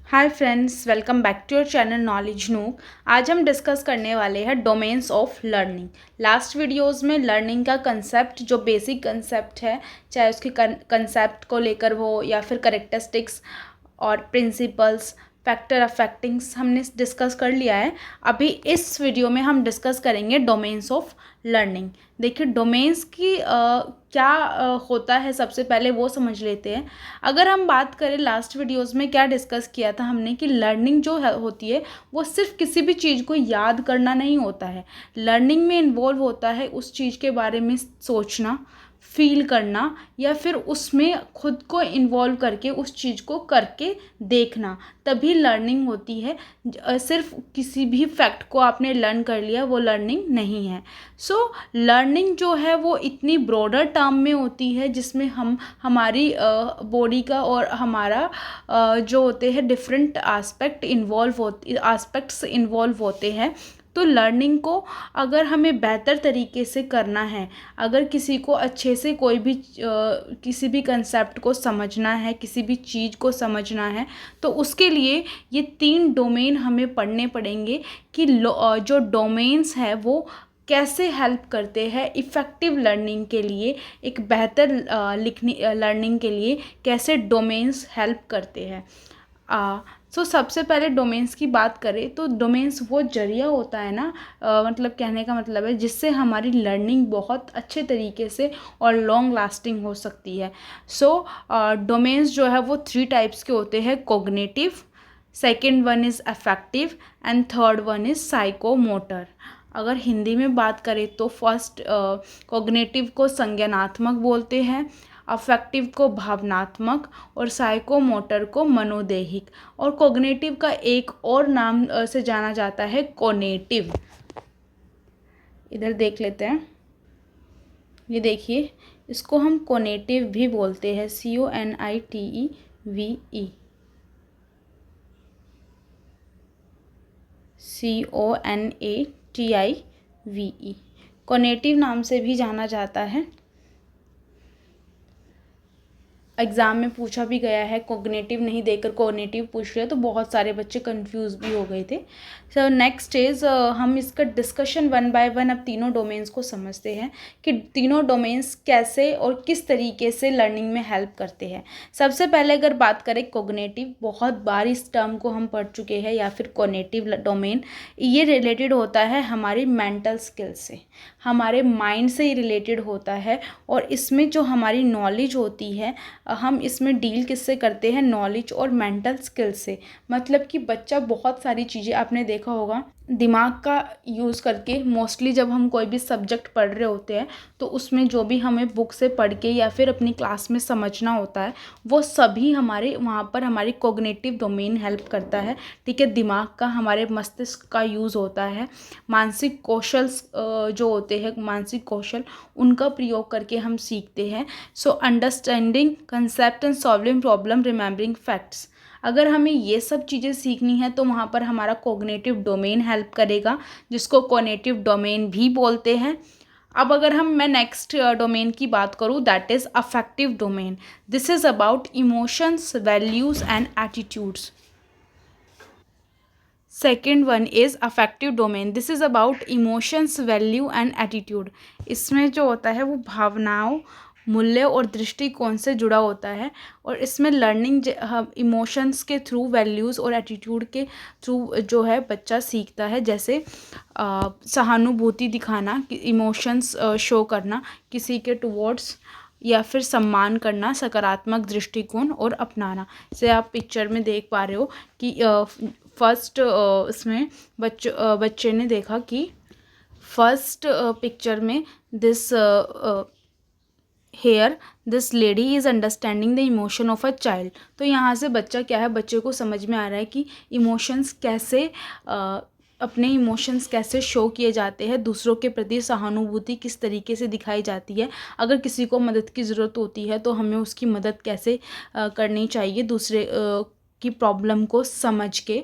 Hi friends, welcome back to your channel knowledge nook. आज हम discuss करने वाले हैं domains of learning. Last videos में लर्निंग का कंसेप्ट, जो बेसिक कंसेप्ट है, चाहे उसके कंसेप्ट को लेकर हो या फिर करेक्टरिस्टिक्स और प्रिंसिपल्स, फैक्टर अफेक्टिंग्स, हमने डिस्कस कर लिया है। अभी इस वीडियो में हम डिस्कस करेंगे डोमेन्स ऑफ लर्निंग। देखिए डोमेन्स की क्या होता है, सबसे पहले वो समझ लेते हैं। अगर हम बात करें लास्ट वीडियोस में क्या डिस्कस किया था हमने कि लर्निंग जो है होती है वो सिर्फ किसी भी चीज़ को याद करना नहीं होता है। लर्निंग में इन्वॉल्व होता है उस चीज़ के बारे में सोचना, फील करना, या फिर उसमें खुद को इन्वॉल्व करके उस चीज़ को करके देखना, तभी लर्निंग होती है। सिर्फ किसी भी फैक्ट को आपने लर्न कर लिया वो लर्निंग नहीं है। सो लर्निंग जो है वो इतनी ब्रॉडर टर्म में होती है जिसमें हम हमारी बॉडी का और हमारा जो होते हैं डिफरेंट आस्पेक्ट्स इन्वॉल्व होते हैं। तो लर्निंग को अगर हमें बेहतर तरीके से करना है, अगर किसी को अच्छे से कोई भी किसी भी कंसेप्ट को समझना है, किसी भी चीज़ को समझना है, तो उसके लिए ये 3 डोमेन हमें पढ़ने पड़ेंगे कि जो डोमेन्स है वो कैसे हेल्प करते हैं इफ़ेक्टिव लर्निंग के लिए, एक बेहतर लर्निंग के लिए कैसे डोमेन्स हेल्प करते हैं। सबसे पहले डोमेन्स की बात करें तो डोमेन्स वो जरिया होता है ना, मतलब कहने का मतलब है जिससे हमारी लर्निंग बहुत अच्छे तरीके से और लॉन्ग लास्टिंग हो सकती है। डोमेन्स जो है वो 3 टाइप्स के होते हैं: cognitive, second one is affective and third one is psychomotor. अगर हिंदी में बात करें तो फर्स्ट कोग्निटिव को संज्ञानात्मक बोलते हैं, अफेक्टिव को भावनात्मक और साइकोमोटर को मनोदैहिक। और कोग्निटिव का एक और नाम से जाना जाता है कोनेटिव। इधर देख लेते हैं, ये देखिए, इसको हम कोनेटिव भी बोलते हैं, CONITEVE, CONATIVE, कोनेटिव नाम से भी जाना जाता है। एग्ज़ाम में पूछा भी गया है, कोग्निटिव नहीं देकर कोनेटिव पूछ रहे, तो बहुत सारे बच्चे कंफ्यूज भी हो गए थे। नेक्स्ट इज़ हम इसका डिस्कशन वन बाय वन अब तीनों डोमेन्स को समझते हैं कि तीनों डोमेन्स कैसे और किस तरीके से लर्निंग में हेल्प करते हैं। सबसे पहले अगर बात करें कोग्निटिव, बहुत बार इस टर्म को हम पढ़ चुके हैं, या फिर कोनेटिव डोमेन, ये रिलेटेड होता है हमारी मेंटल स्किल से, हमारे माइंड से ही रिलेटेड होता है। और इसमें जो हमारी नॉलेज होती है, हम इसमें डील किससे करते हैं, नॉलेज और मेंटल स्किल से। मतलब कि बच्चा बहुत सारी चीज़ें, आपने देखा होगा, दिमाग का यूज़ करके, मोस्टली जब हम कोई भी सब्जेक्ट पढ़ रहे होते हैं तो उसमें जो भी हमें बुक से पढ़ के या फिर अपनी क्लास में समझना होता है वो सभी हमारे वहाँ पर हमारी कोग्निटिव डोमेन हेल्प करता है। ठीक है, दिमाग का, हमारे मस्तिष्क का यूज़ होता है। मानसिक कौशल जो होते हैं, मानसिक कौशल, उनका प्रयोग करके हम सीखते हैं। Understanding concept and solving problem, remembering facts. अगर हमें ये सब चीज़ें सीखनी है तो वहाँ पर हमारा कोग्निटिव डोमेन हेल्प करेगा, जिसको कोग्निटिव डोमेन भी बोलते हैं। अब अगर मैं नेक्स्ट डोमेन की बात करूँ, that is affective domain. This is about emotions, values and attitudes. Second one is affective domain, this is about emotions, value and attitude. इसमें जो होता है वो भावनाओं, मूल्य और दृष्टिकोण से जुड़ा होता है। और इसमें लर्निंग इमोशंस के थ्रू, वैल्यूज़ और एटीट्यूड के थ्रू जो है बच्चा सीखता है। जैसे सहानुभूति दिखाना, इमोशंस शो करना किसी के टुवर्ड्स, या फिर सम्मान करना, सकारात्मक दृष्टिकोण और अपनाना। जैसे आप पिक्चर में देख पा रहे हो कि फर्स्ट इसमें बच्चे ने देखा कि फर्स्ट पिक्चर में this here this lady is understanding the emotion of a child. तो यहाँ से बच्चा क्या है, बच्चे को समझ में आ रहा है कि इमोशंस कैसे अपने इमोशंस कैसे शो किए जाते हैं, दूसरों के प्रति सहानुभूति किस तरीके से दिखाई जाती है, अगर किसी को मदद की ज़रूरत होती है तो हमें उसकी मदद कैसे करनी चाहिए, दूसरे की प्रॉब्लम को समझ के।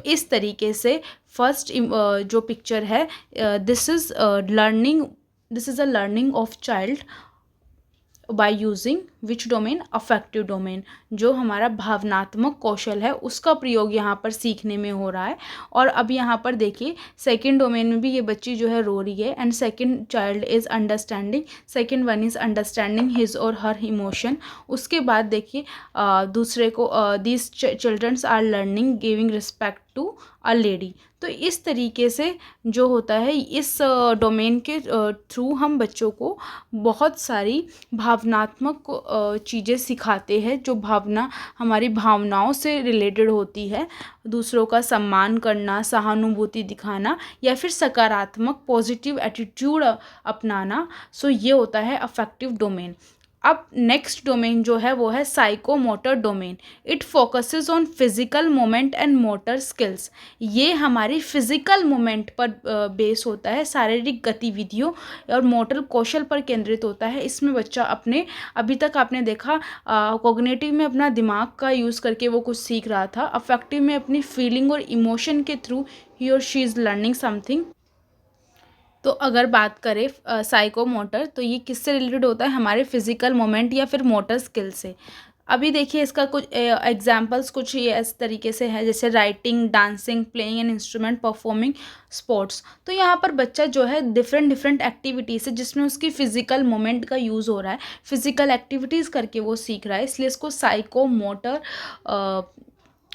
इस तरीके से फर्स्ट जो पिक्चर है, this is a learning of child by using which domain, affective domain, जो हमारा भावनात्मक कौशल है उसका प्रयोग यहाँ पर सीखने में हो रहा है। और अब यहाँ पर देखिए सेकंड डोमेन में भी ये बच्ची जो है रो रही है, and second child is understanding, second one is understanding his और हर इमोशन। उसके बाद देखिए दूसरे को these childrens are learning giving respect to a lady. तो इस तरीके से जो होता है इस डोमेन के थ्रू हम बच्चों को बहुत सारी भावनात्मक चीज़ें सिखाते हैं, जो भावना हमारी भावनाओं से रिलेटेड होती है, दूसरों का सम्मान करना, सहानुभूति दिखाना, या फिर सकारात्मक पॉजिटिव एटीट्यूड अपनाना। सो ये होता है अफेक्टिव डोमेन। अब नेक्स्ट डोमेन जो है वो है psychomotor domain. It focuses on physical movement and motor skills. ये हमारी फिजिकल मूवमेंट पर बेस होता है, शारीरिक गतिविधियों और मोटर कौशल पर केंद्रित होता है। इसमें बच्चा अपने, अभी तक आपने देखा कॉग्निटिव में अपना दिमाग का यूज़ करके वो कुछ सीख रहा था, अफेक्टिव में अपनी फीलिंग और इमोशन के थ्रू ही और शी इज़ लर्निंग समथिंग। तो अगर बात करें साइकोमोटर, तो ये किससे रिलेटेड होता है, हमारे फिजिकल मोमेंट या फिर मोटर स्किल से। अभी देखिए इसका कुछ एग्जांपल्स कुछ ये इस तरीके से है, जैसे writing, dancing, playing an instrument, performing, sports. तो यहाँ पर बच्चा जो है डिफरेंट डिफरेंट एक्टिविटीज़ है जिसमें उसकी फिजिकल मोमेंट का यूज़ हो रहा है, फिजिकल एक्टिविटीज़ करके वो सीख रहा है, इसलिए इसको साइकोमोटर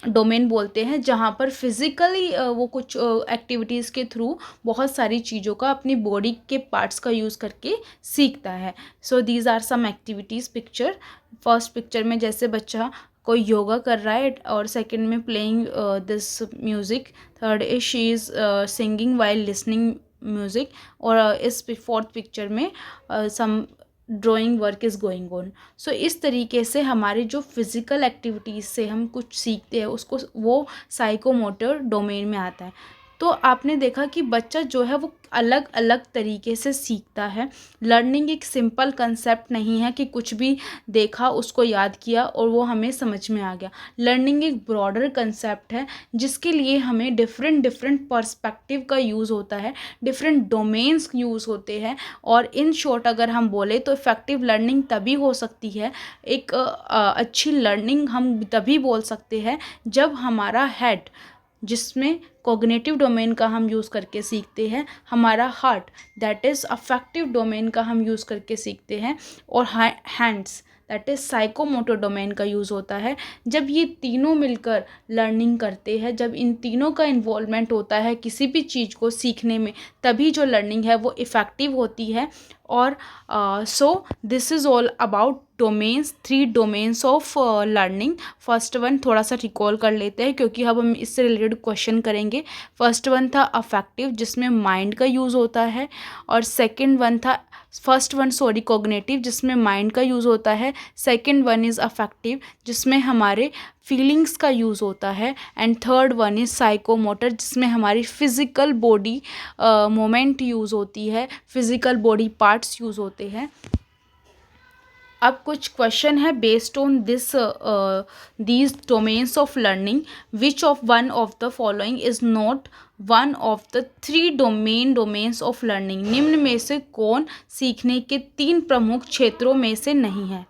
डोमेन बोलते हैं, जहाँ पर फिज़िकली वो कुछ एक्टिविटीज़ के थ्रू बहुत सारी चीज़ों का अपनी बॉडी के पार्ट्स का यूज़ करके सीखता है। So these are some activities picture. First picture में जैसे बच्चा कोई योगा कर रहा है, और सेकंड में playing this music, third is she is singing while listening music, और इस फोर्थ पिक्चर में some drawing work is going on. So इस तरीके से हमारी जो फिज़िकल एक्टिविटीज़ से हम कुछ सीखते हैं उसको वो साइकोमोटर डोमेन में आता है। तो आपने देखा कि बच्चा जो है वो अलग अलग तरीके से सीखता है। लर्निंग एक सिंपल कंसेप्ट नहीं है कि कुछ भी देखा उसको याद किया और वो हमें समझ में आ गया। लर्निंग एक ब्रॉडर कंसेप्ट है जिसके लिए हमें डिफरेंट डिफरेंट पर्सपेक्टिव का यूज़ होता है, डिफरेंट डोमेन्स यूज़ होते हैं। और इन शॉर्ट अगर हम बोले तो इफ़ेक्टिव लर्निंग तभी हो सकती है, एक अच्छी लर्निंग हम तभी बोल सकते हैं जब हमारा हेड, जिसमें कॉग्निटिव डोमेन का हम यूज़ करके सीखते हैं, हमारा heart that is affective domain का हम यूज़ करके सीखते हैं, और hands that is psychomotor domain का यूज़ होता है। जब ये तीनों मिलकर लर्निंग करते हैं, जब इन तीनों का इन्वॉल्वमेंट होता है किसी भी चीज़ को सीखने में, तभी जो लर्निंग है वो इफ़ेक्टिव होती है। और सो this is all about domains, 3 domains of learning. First one थोड़ा सा रिकॉल कर लेते हैं क्योंकि अब हम इससे रिलेटेड क्वेश्चन करेंगे। फर्स्ट वन था अफेक्टिव, जिसमें माइंड का यूज़ होता है, और सेकंड वन था कॉग्निटिव, जिसमें माइंड का यूज़ होता है। सेकंड वन इज़ अफेक्टिव, जिसमें हमारे फीलिंग्स का यूज़ होता है, and third one is psychomotor, जिसमें हमारी फिज़िकल बॉडी मोमेंट यूज़ होती है, फिज़िकल बॉडी पार्ट्स यूज़ होते हैं। अब कुछ क्वेश्चन है based on this these domains of learning, which of one of the following is not one of the 3 domains of learning. निम्न में से कौन सीखने के 3 प्रमुख क्षेत्रों में से नहीं है।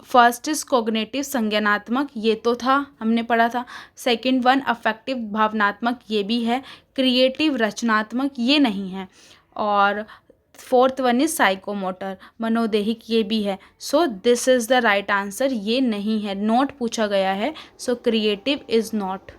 फर्स्ट इज कॉग्निटिव, संज्ञानात्मक, ये तो था हमने पढ़ा था। सेकंड वन अफेक्टिव, भावनात्मक, ये भी है। क्रिएटिव, रचनात्मक, ये नहीं है। और फोर्थ वन इज साइकोमोटर, मनोदेहिक, ये भी है। So this is the right answer, ये नहीं है, नॉट पूछा गया है। So creative is not.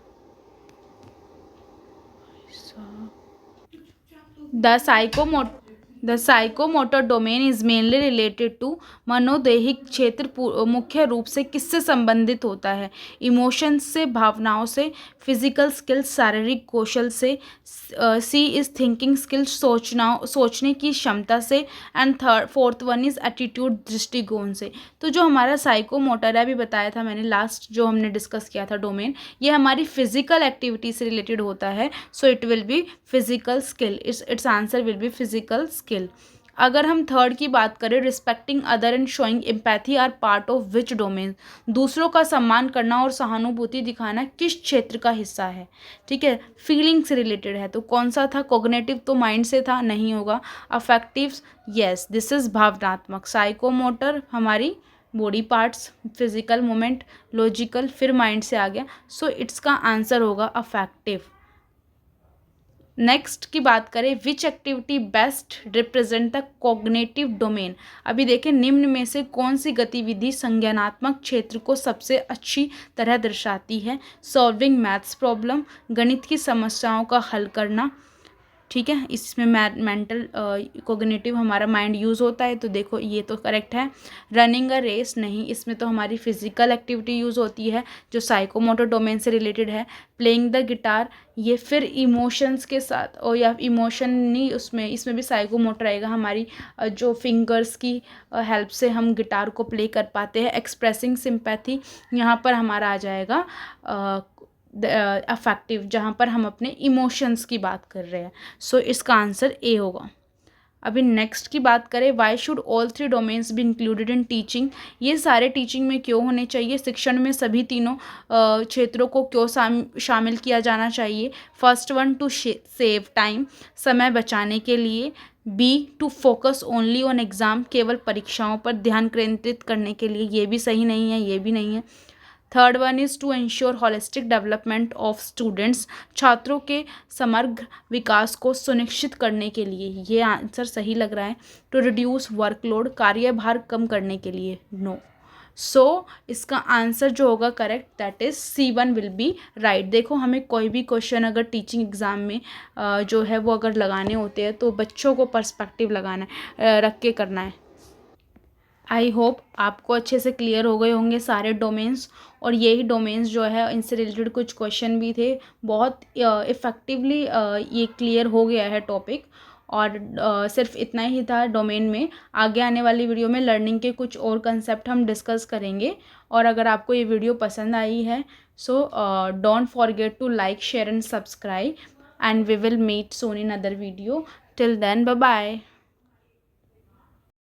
The psychomotor domain is mainly related to, मनोदैहिक क्षेत्र मुख्य रूप से किससे संबंधित होता है। इमोशंस से, भावनाओं से, फिजिकल स्किल्स, शारीरिक कौशल से। सी इज थिंकिंग स्किल्स, सोचने की क्षमता से। And fourth one is attitude, दृष्टिकोण से। तो जो हमारा साइकोमोटर है, अभी बताया था मैंने लास्ट जो हमने डिस्कस किया था डोमेन, ये हमारी फिजिकल एक्टिविटी से रिलेटेड होता है। So it will be physical skill, its answer will be physical skill. अगर हम थर्ड की बात करें, respecting other and showing empathy are part of which domain, दूसरों का सम्मान करना और सहानुभूति दिखाना किस क्षेत्र का हिस्सा है, ठीक है। फीलिंग से रिलेटेड है तो कौन सा था, कॉग्निटिव तो माइंड से था, नहीं होगा। अफेक्टिव, यस दिस इज भावनात्मक। साइकोमोटर हमारी body parts, physical movement, logical, फिर माइंड से आ गया, सो इट्स का आंसर होगा अफेक्टिव। नेक्स्ट की बात करें, which activity best represent the cognitive domain. अभी देखें निम्न में से कौन सी गतिविधि संज्ञानात्मक क्षेत्र को सबसे अच्छी तरह दर्शाती है। सॉल्विंग मैथ्स प्रॉब्लम, गणित की समस्याओं का हल करना, ठीक है, इसमें मेंटल कोग्निटिव हमारा माइंड यूज़ होता है, तो देखो ये तो करेक्ट है। रनिंग अ रेस, नहीं, इसमें तो हमारी फिजिकल एक्टिविटी यूज़ होती है जो साइकोमोटर डोमेन से रिलेटेड है। प्लेइंग द गिटार, ये फिर इमोशंस के साथ, और या इमोशन नहीं, उसमें इसमें भी साइकोमोटर आएगा, हमारी जो फिंगर्स की हेल्प से हम गिटार को प्ले कर पाते हैं। एक्सप्रेसिंग सिंपैथी, यहाँ पर हमारा आ जाएगा अफेक्टिव, जहाँ पर हम अपने इमोशंस की बात कर रहे हैं, सो इसका आंसर ए होगा। अभी नेक्स्ट की बात करें, why should all three domains be included in teaching, ये सारे टीचिंग में क्यों होने चाहिए, शिक्षण में सभी तीनों क्षेत्रों को क्यों शामिल किया जाना चाहिए। First one, to save time, समय बचाने के लिए। B, to focus only on exam, केवल परीक्षाओं पर ध्यान केंद्रित करने के लिए, ये भी सही नहीं है, ये भी नहीं है। Third one is to ensure holistic development of students, छात्रों के समग्र विकास को सुनिश्चित करने के लिए, ये आंसर सही लग रहा है। टू रिड्यूस वर्कलोड, कार्यभार कम करने के लिए, नो। सो इसका आंसर जो होगा correct, that is C1 will be right. देखो हमें कोई भी क्वेश्चन अगर टीचिंग एग्जाम में जो है वो अगर लगाने होते हैं तो बच्चों को पर्सपेक्टिव लगाना है, रख के करना है। आई होप आपको अच्छे से क्लियर हो गए होंगे सारे डोमेन्स, और यही डोमेन्स जो है इनसे रिलेटेड कुछ क्वेश्चन भी थे, बहुत इफ़ेक्टिवली ये क्लियर हो गया है टॉपिक। और सिर्फ इतना ही था डोमेन में, आगे आने वाली वीडियो में लर्निंग के कुछ और कंसेप्ट हम डिस्कस करेंगे। और अगर आपको ये वीडियो पसंद आई है so don't forget to like, share and subscribe, and we will meet soon in other video. Till then bye bye.